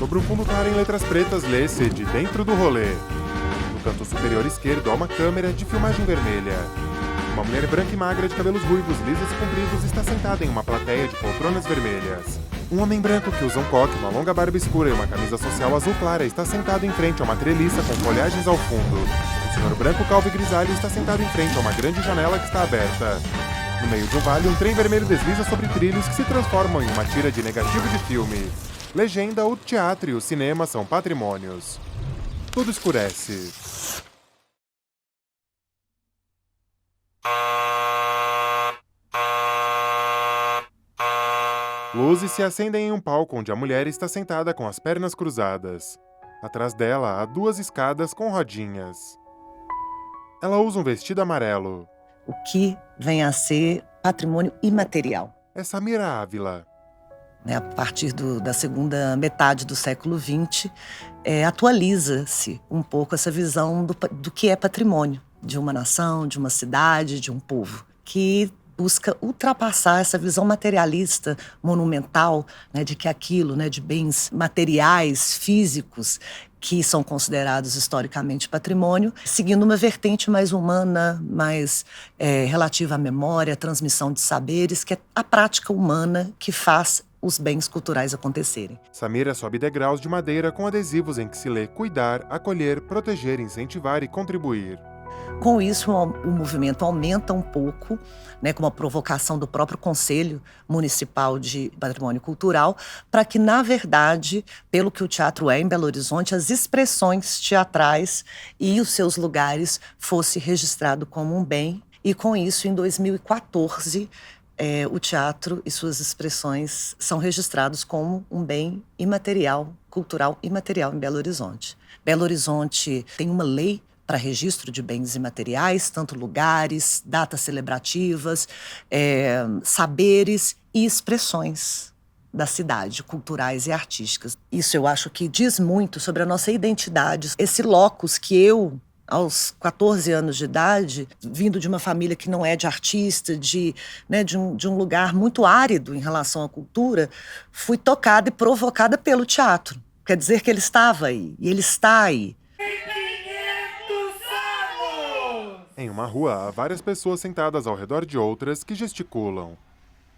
Sobre um fundo claro em letras pretas, lê-se De Dentro do Rolê. No canto superior esquerdo há uma câmera de filmagem vermelha. Uma mulher branca e magra de cabelos ruivos, lisos e compridos está sentada em uma plateia de poltronas vermelhas. Um homem branco que usa um coque, uma longa barba escura e uma camisa social azul clara está sentado em frente a uma treliça com folhagens ao fundo. Um senhor branco, calvo e grisalho está sentado em frente a uma grande janela que está aberta. No meio de um vale, um trem vermelho desliza sobre trilhos que se transformam em uma tira de negativo de filme. Legenda: o teatro e o cinema são patrimônios. Tudo escurece. Luzes se acendem em um palco onde a mulher está sentada com as pernas cruzadas. Atrás dela há 2 escadas com rodinhas. Ela usa um vestido amarelo. O que vem a ser patrimônio imaterial. É Samira Ávila. A partir da segunda metade do século XX, atualiza-se um pouco essa visão do que é patrimônio de uma nação, de uma cidade, de um povo, que busca ultrapassar essa visão materialista, monumental, de que aquilo, de bens materiais, físicos, que são considerados historicamente patrimônio, seguindo uma vertente mais humana, mais relativa à memória, à transmissão de saberes, que é a prática humana que faz os bens culturais acontecerem. Samira sobe degraus de madeira com adesivos em que se lê cuidar, acolher, proteger, incentivar e contribuir. Com isso, o movimento aumenta um pouco, com uma provocação do próprio Conselho Municipal de Patrimônio Cultural, para que, na verdade, pelo que o teatro é em Belo Horizonte, as expressões teatrais e os seus lugares fosse registrado como um bem. E com isso, em 2014, o teatro e suas expressões são registrados como um bem imaterial, cultural imaterial em Belo Horizonte. Belo Horizonte tem uma lei para registro de bens imateriais, tanto lugares, datas celebrativas, saberes e expressões da cidade, culturais e artísticas. Isso eu acho que diz muito sobre a nossa identidade. Esse locus que eu, aos 14 anos de idade, vindo de uma família que não é de artista, de um lugar muito árido em relação à cultura, fui tocada e provocada pelo teatro. Quer dizer que ele estava aí, e ele está aí. Em uma rua, há várias pessoas sentadas ao redor de outras que gesticulam.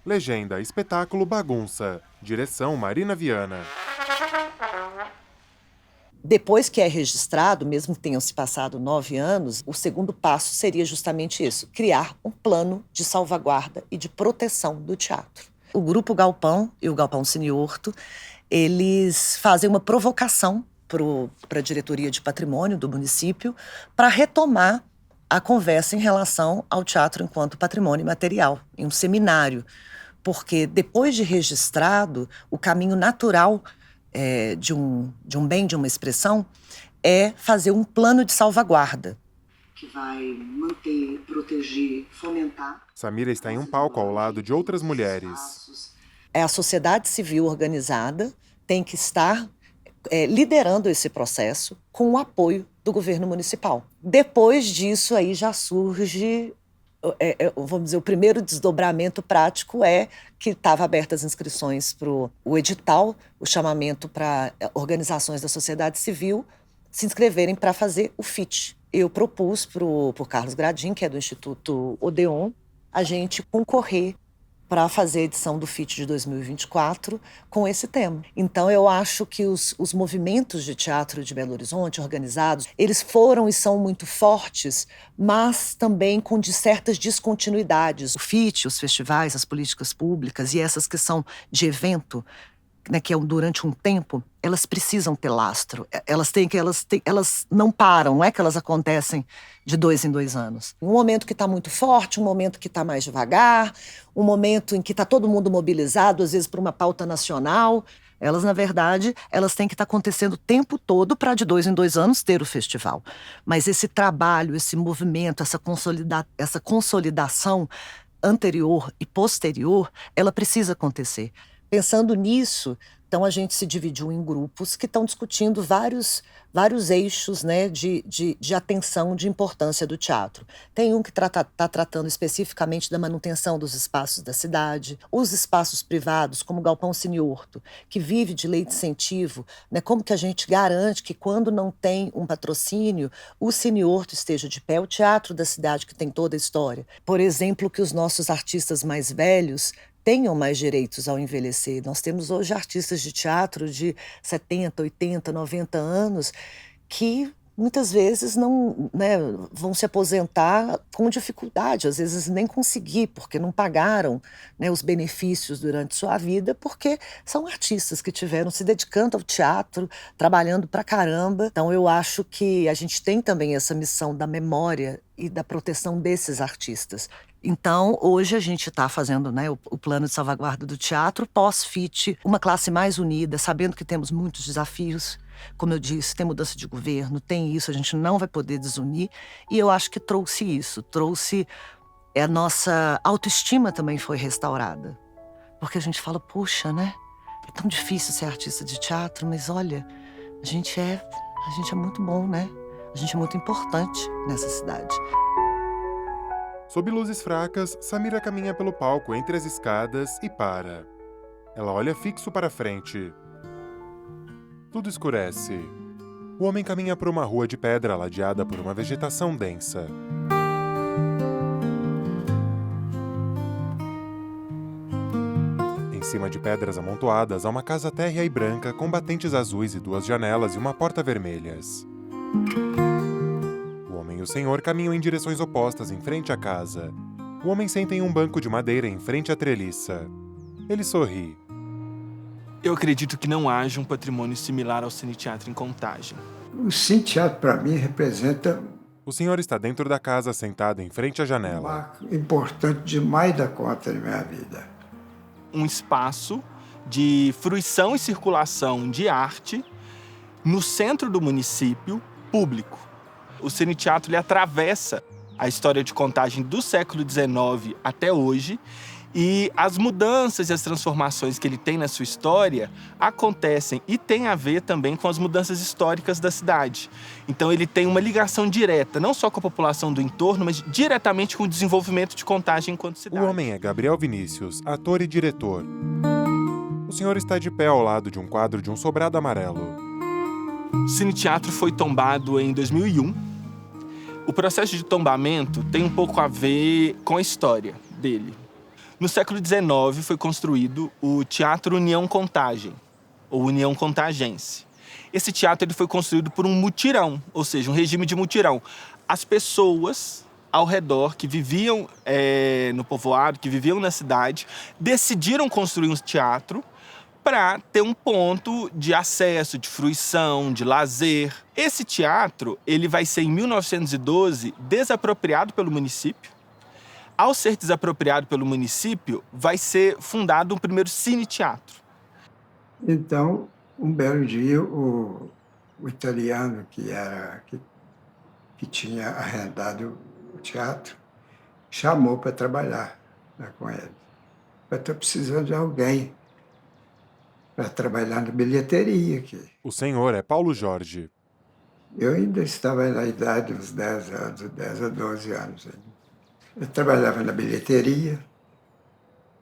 Legenda: espetáculo bagunça. Direção: Marina Viana. Depois que é registrado, mesmo que tenham se passado 9 anos, o segundo passo seria justamente isso: criar um plano de salvaguarda e de proteção do teatro. O Grupo Galpão e o Galpão Cine Horto, eles fazem uma provocação para a diretoria de patrimônio do município para retomar a conversa em relação ao teatro enquanto patrimônio imaterial, em um seminário. Porque depois de registrado, o caminho natural de um bem, de uma expressão, é fazer um plano de salvaguarda. Que vai manter, proteger, fomentar. Samira está em um palco ao lado de outras mulheres. A sociedade civil organizada tem que estar liderando esse processo com o apoio do governo municipal. Depois disso, aí já surge, vamos dizer, o primeiro desdobramento prático é que estava abertas as inscrições para o edital, o chamamento para organizações da sociedade civil se inscreverem para fazer o FIT. Eu propus para o Carlos Gradin, que é do Instituto Odeon, a gente concorrer para fazer a edição do FIT de 2024 com esse tema. Então, eu acho que os movimentos de teatro de Belo Horizonte, organizados, eles foram e são muito fortes, mas também com certas descontinuidades. O FIT, os festivais, as políticas públicas e essas que são de evento, que é durante um tempo, elas precisam ter lastro. Elas não param, não é que elas acontecem de 2 em 2 anos. Um momento que está muito forte, um momento que está mais devagar, um momento em que está todo mundo mobilizado, às vezes por uma pauta nacional. Elas, na verdade, elas têm que estar acontecendo o tempo todo para de 2 em 2 anos ter o festival. Mas esse trabalho, esse movimento, essa consolidação anterior e posterior, ela precisa acontecer. Pensando nisso, Então, a gente se dividiu em grupos que estão discutindo vários eixos, né, de atenção, de importância do teatro. Tem um que está tratando especificamente da manutenção dos espaços da cidade, os espaços privados, como o Galpão Cine Horto, que vive de lei de incentivo, né, como que a gente garante que quando não tem um patrocínio, o Cine Horto esteja de pé, o teatro da cidade que tem toda a história. Por exemplo, que os nossos artistas mais velhos tenham mais direitos ao envelhecer. Nós temos hoje artistas de teatro de 70, 80, 90 anos que muitas vezes não, né, vão se aposentar com dificuldade, às vezes nem conseguir, porque não pagaram, né, os benefícios durante sua vida, porque são artistas que tiveram se dedicando ao teatro, trabalhando pra caramba. Então eu acho que a gente tem também essa missão da memória e da proteção desses artistas. Então, hoje a gente está fazendo, né, o plano de salvaguarda do teatro, pós-FIT, uma classe mais unida, sabendo que temos muitos desafios. Como eu disse, tem mudança de governo, tem isso, a gente não vai poder desunir. E eu acho que trouxe isso, a nossa autoestima também foi restaurada. Porque a gente fala, puxa, né, é tão difícil ser artista de teatro, mas olha, a gente é muito bom, né? A gente é muito importante nessa cidade. Sob luzes fracas, Samira caminha pelo palco entre as escadas e para. Ela olha fixo para frente. Tudo escurece. O homem caminha por uma rua de pedra ladeada por uma vegetação densa. Em cima de pedras amontoadas há uma casa térrea e branca com batentes azuis e 2 janelas e uma porta vermelhas. O homem e o senhor caminham em direções opostas em frente à casa. O homem senta em um banco de madeira em frente à treliça. Ele sorri. Eu acredito que não haja um patrimônio similar ao Cine Teatro em Contagem. O Cine Teatro, para mim, representa O senhor está dentro da casa, sentado em frente à um janela. marco importante demais da conta na minha vida. Um espaço de fruição e circulação de arte no centro do município, público. O Cine Teatro ele atravessa a história de Contagem do século XIX até hoje, e as mudanças e as transformações que ele tem na sua história acontecem e tem a ver também com as mudanças históricas da cidade. Então ele tem uma ligação direta, não só com a população do entorno, mas diretamente com o desenvolvimento de Contagem enquanto cidade. O homem é Gabriel Vinícius, ator e diretor. O senhor está de pé ao lado de um quadro de um sobrado amarelo. O Cine Teatro foi tombado em 2001. O processo de tombamento tem um pouco a ver com a história dele. No século XIX foi construído o Teatro União Contagem, ou União Contagense. Esse teatro ele foi construído por um mutirão, ou seja, um regime de mutirão. As pessoas ao redor que viviam no povoado, que viviam na cidade, decidiram construir um teatro para ter um ponto de acesso, de fruição, de lazer. Esse teatro ele vai ser, em 1912, desapropriado pelo município. Ao ser desapropriado pelo município, vai ser fundado um primeiro cine-teatro. Então, um belo dia, o italiano que tinha arrendado o teatro chamou para trabalhar com ele. Eu estou precisando de alguém para trabalhar na bilheteria aqui. O senhor é Paulo Jorge. Eu ainda estava na idade dos 10 anos, 10 a 12 anos. Eu trabalhava na bilheteria,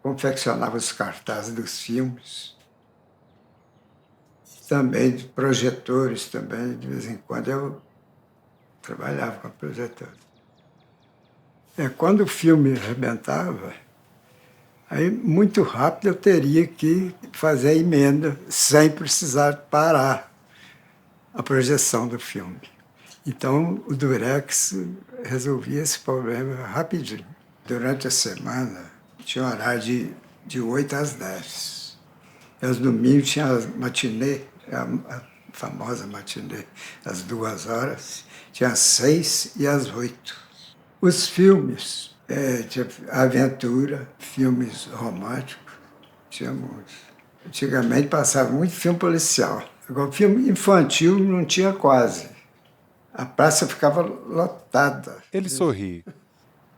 confeccionava os cartazes dos filmes, também de projetores também, de vez em quando eu trabalhava com projetor. Quando o filme arrebentava, aí muito rápido eu teria que fazer a emenda sem precisar parar a projeção do filme. Então o Durex resolvia esse problema rapidinho. Durante a semana tinha horário de 8 às 10. E aos domingos tinha a matinê, a famosa matinê, às 2 horas, tinha às 6 e às 8. Os filmes, tinha aventura, filmes românticos, tinha muitos. Antigamente passava muito filme policial. Agora, filme infantil não tinha quase. A praça ficava lotada. Ele sorri.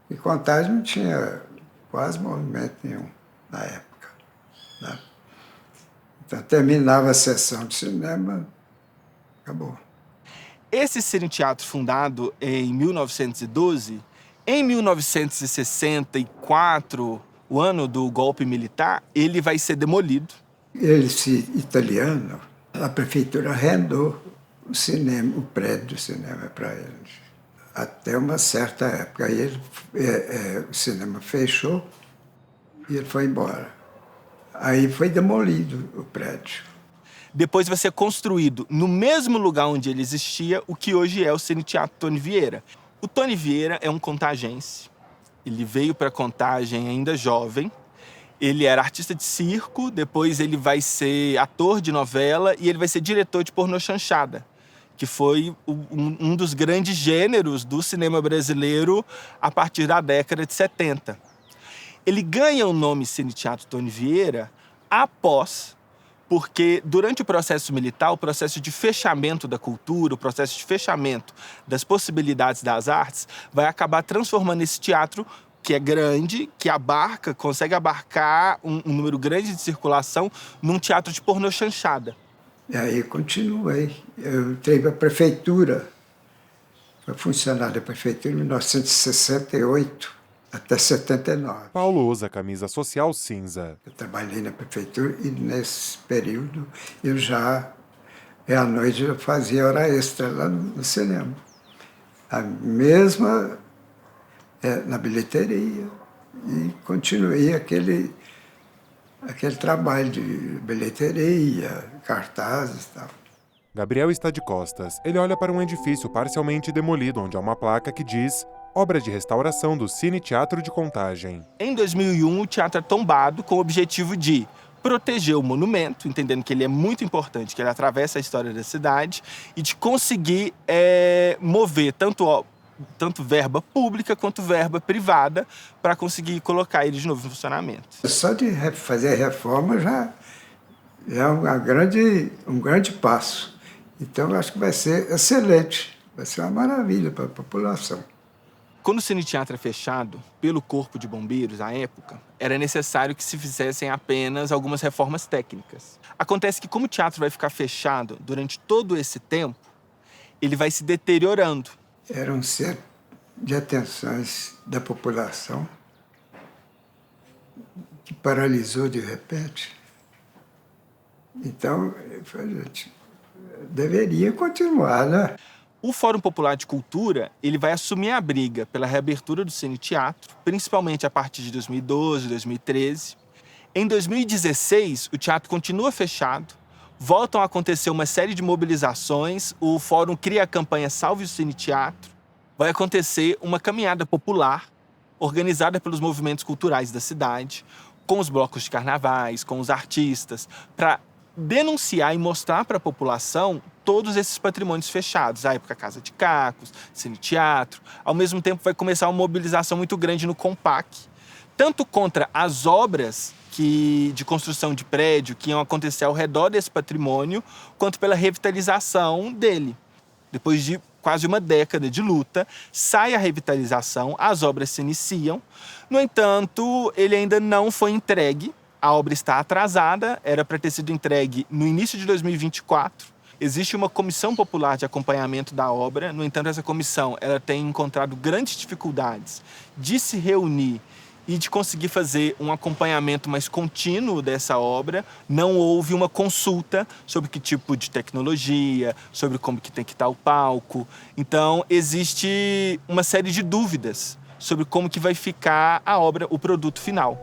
E Contagem não tinha quase movimento nenhum na época, né? Então, terminava a sessão de cinema, acabou. Esse Cine Teatro, fundado em 1912, em 1964, o ano do golpe militar, ele vai ser demolido. Esse italiano, a prefeitura arrendou o cinema, o prédio do cinema para eles, até uma certa época. Aí o cinema fechou e ele foi embora. Aí foi demolido o prédio. Depois vai ser construído no mesmo lugar onde ele existia, o que hoje é o Cine Teatro Tony Vieira. O Tony Vieira é um contagense. Ele veio para Contagem ainda jovem. Ele era artista de circo, depois ele vai ser ator de novela e ele vai ser diretor de pornô chanchada, que foi um dos grandes gêneros do cinema brasileiro a partir da década de 70. Ele ganha o nome Cine Teatro Tony Vieira porque durante o processo militar, o processo de fechamento da cultura, o processo de fechamento das possibilidades das artes, vai acabar transformando esse teatro, que é grande, que consegue abarcar um número grande de circulação, num teatro de pornô chanchada. E aí continuei. Eu entrei para a prefeitura, fui funcionário da prefeitura em 1968 até 79. Paulo usa camisa social cinza. Eu trabalhei na prefeitura e nesse período à noite eu fazia hora extra lá no cinema. A mesma na bilheteria, e continuei aquele trabalho de bilheteria, cartazes e tal. Gabriel está de costas. Ele olha para um edifício parcialmente demolido, onde há uma placa que diz obra de restauração do Cine Teatro de Contagem. Em 2001, o teatro é tombado com o objetivo de proteger o monumento, entendendo que ele é muito importante, que ele atravessa a história da cidade, e de conseguir mover tanto verba pública quanto verba privada para conseguir colocar ele de novo em funcionamento. Só de fazer a reforma já é um grande passo. Então, eu acho que vai ser excelente, vai ser uma maravilha para a população. Quando o Cine Teatro é fechado pelo Corpo de Bombeiros, à época, era necessário que se fizessem apenas algumas reformas técnicas. Acontece que, como o teatro vai ficar fechado durante todo esse tempo, ele vai se deteriorando. Era um centro de atenções da população que paralisou de repente. Então, a gente deveria continuar, né? O Fórum Popular de Cultura ele vai assumir a briga pela reabertura do Cine Teatro, principalmente a partir de 2012, 2013. Em 2016, o teatro continua fechado. Voltam a acontecer uma série de mobilizações, o Fórum cria a campanha Salve o Cine Teatro. Vai acontecer uma caminhada popular, organizada pelos movimentos culturais da cidade, com os blocos de carnavais, com os artistas, para denunciar e mostrar para a população todos esses patrimônios fechados. À época, Casa de Cacos, Cine Teatro. Ao mesmo tempo, vai começar uma mobilização muito grande no Compac, tanto contra as obras de construção de prédio que iam acontecer ao redor desse patrimônio, quanto pela revitalização dele. Depois de quase uma década de luta, sai a revitalização, as obras se iniciam. No entanto, ele ainda não foi entregue, a obra está atrasada, era para ter sido entregue no início de 2024. Existe uma comissão popular de acompanhamento da obra, no entanto, essa comissão ela tem encontrado grandes dificuldades de se reunir e de conseguir fazer um acompanhamento mais contínuo dessa obra. Não houve uma consulta sobre que tipo de tecnologia, sobre como que tem que estar o palco. Então, existe uma série de dúvidas sobre como que vai ficar a obra, o produto final.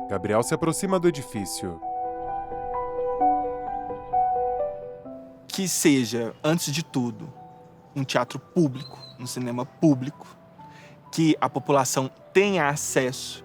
Gabriel se aproxima do edifício. Que seja, antes de tudo, um teatro público, um cinema público, que a população tenha acesso.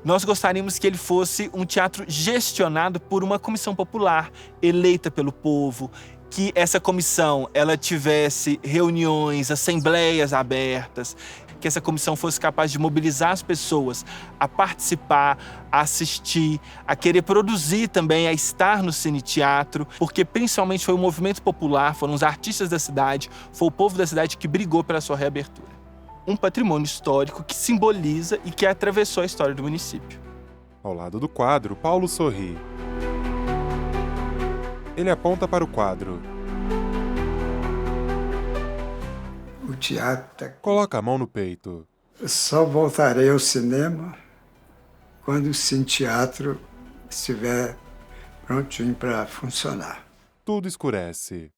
Nós gostaríamos que ele fosse um teatro gestionado por uma comissão popular, eleita pelo povo, que essa comissão ela tivesse reuniões, assembleias abertas, que essa comissão fosse capaz de mobilizar as pessoas a participar, a assistir, a querer produzir também, a estar no Cine Teatro, porque principalmente foi o movimento popular, foram os artistas da cidade, foi o povo da cidade que brigou pela sua reabertura. Um patrimônio histórico que simboliza e que atravessou a história do município. Ao lado do quadro, Paulo sorri. Ele aponta para o quadro. O teatro Coloca a mão no peito. só voltarei ao cinema quando o Cine Teatro estiver prontinho para funcionar. Tudo escurece.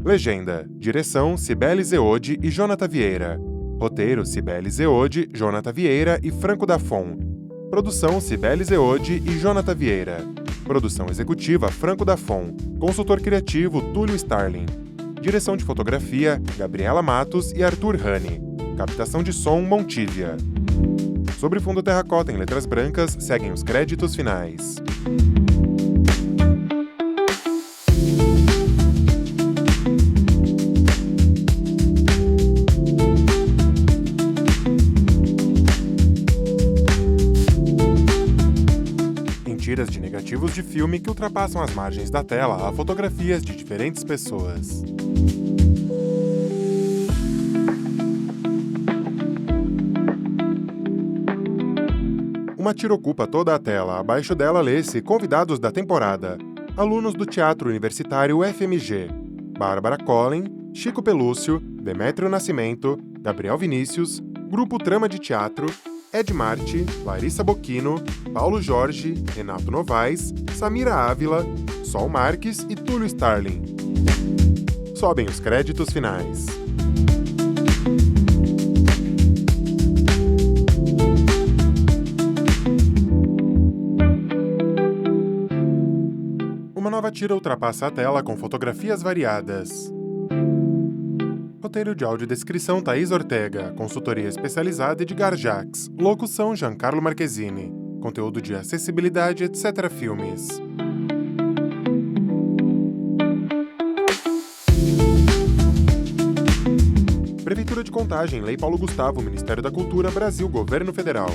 Legenda. Direção, Cibele Zeode e Jonathan Vieira. Roteiro, Cibele Zeode, Jonathan Vieira e Franco Dafon. Produção, Cibele Zeode e Jonathan Vieira. Produção executiva, Franco Dafon. Consultor criativo, Túlio Starling. Direção de fotografia, Gabriela Matos e Arthur Rani. Captação de som, Montívia. Sobre fundo terracota em letras brancas, seguem os créditos finais. Em tiras de negativos de filme que ultrapassam as margens da tela, há fotografias de diferentes pessoas. Uma tira ocupa toda a tela, abaixo dela lê-se Convidados da Temporada. Alunos do Teatro Universitário FMG. Bárbara Collin, Chico Pelúcio, Demétrio Nascimento, Gabriel Vinícius, Grupo Trama de Teatro, Ed Marte, Larissa Bocchino, Paulo Jorge, Renato Novaes, Samira Ávila, Sol Marques e Túlio Starling. Sobem os créditos finais. Uma nova tira ultrapassa a tela com fotografias variadas. Roteiro de audiodescrição Thaís Ortega, consultoria especializada Edgar Jacques, locução Giancarlo Marchesini, conteúdo de acessibilidade, etc. Filmes. Prefeitura de Contagem, Lei Paulo Gustavo, Ministério da Cultura, Brasil, Governo Federal.